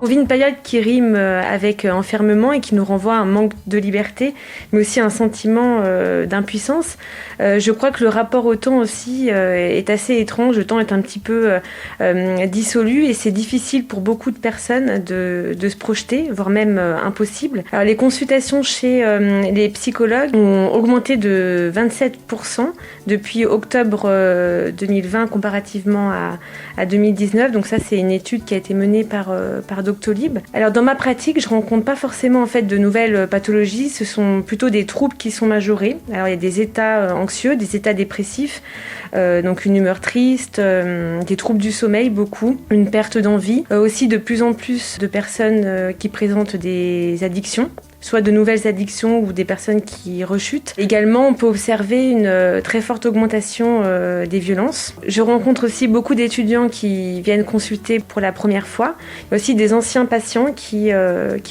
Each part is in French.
On vit une période qui rime avec enfermement et qui nous renvoie à un manque de liberté, mais aussi un sentiment d'impuissance. Je crois que le rapport au temps aussi est assez étrange. Le temps est un petit peu dissolu et c'est difficile pour beaucoup de personnes de se projeter, voire même impossible. Alors, les consultations chez les psychologues ont augmenté de 27% depuis octobre 2020 comparativement à 2019. Donc ça, c'est une étude qui a été menée par Doctolib. Alors dans ma pratique, je rencontre pas forcément en fait de nouvelles pathologies. Ce sont plutôt des troubles qui sont majorés. Alors il y a des états anxieux, des états dépressifs, donc une humeur triste, des troubles du sommeil beaucoup, une perte d'envie, aussi de plus en plus de personnes qui présentent des addictions, soit de nouvelles addictions ou des personnes qui rechutent. Également, on peut observer une très forte augmentation des violences. Je rencontre aussi beaucoup d'étudiants qui viennent consulter pour la première fois. Il y a aussi des anciens patients qui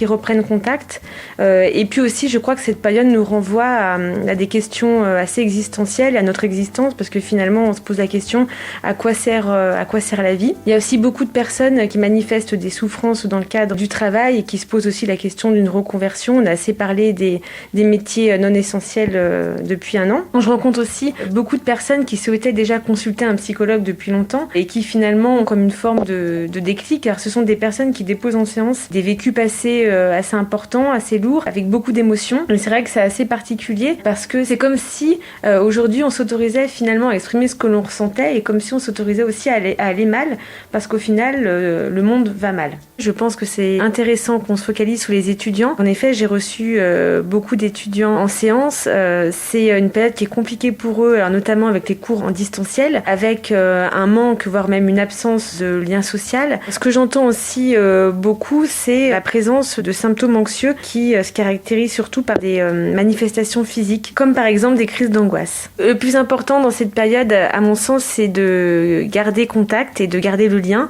reprennent contact. Et puis aussi, je crois que cette période nous renvoie à des questions assez existentielles, à notre existence, parce que finalement, on se pose la question à quoi sert la vie. Il y a aussi beaucoup de personnes qui manifestent des souffrances dans le cadre du travail et qui se posent aussi la question d'une reconversion. On a assez parlé des métiers non essentiels depuis un an. Je rencontre aussi beaucoup de personnes qui souhaitaient déjà consulter un psychologue depuis longtemps et qui finalement ont comme une forme de déclic, car ce sont des personnes qui déposent en séance des vécus passés assez importants, assez lourds, avec beaucoup d'émotions. Et c'est vrai que c'est assez particulier parce que c'est comme si aujourd'hui on s'autorisait finalement à exprimer ce que l'on ressentait et comme si on s'autorisait aussi à aller mal parce qu'au final le monde va mal. Je pense que c'est intéressant qu'on se focalise sur les étudiants. En effet, j'ai reçu beaucoup d'étudiants en séance. C'est une période qui est compliquée pour eux, alors notamment avec les cours en distanciel, avec un manque, voire même une absence de lien social. Ce que j'entends aussi beaucoup, c'est la présence de symptômes anxieux qui se caractérisent surtout par des manifestations physiques, comme par exemple des crises d'angoisse. Le plus important dans cette période, à mon sens, c'est de garder contact et de garder le lien,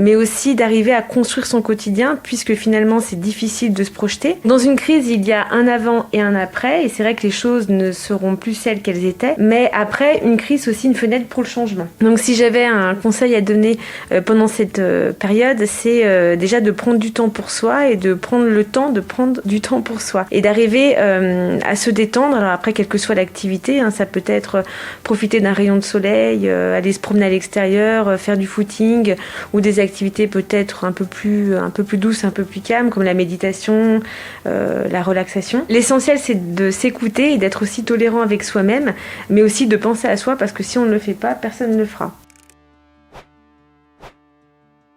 mais aussi d'arriver à construire son quotidien, puisque finalement c'est difficile de se projeter. Dans une crise, il y a un avant et un après, et c'est vrai que les choses ne seront plus celles qu'elles étaient, mais après, une crise, c'est aussi une fenêtre pour le changement. Donc si j'avais un conseil à donner pendant cette période, c'est déjà de prendre du temps pour soi et de prendre le temps de prendre du temps pour soi et d'arriver à se détendre. Alors après, quelle que soit l'activité, ça peut être profiter d'un rayon de soleil, aller se promener à l'extérieur, faire du footing ou des activités peut-être un peu plus douces, un peu plus calmes, comme la méditation, la relaxation. L'essentiel, c'est de s'écouter et d'être aussi tolérant avec soi-même, mais aussi de penser à soi, parce que si on ne le fait pas, personne ne le fera.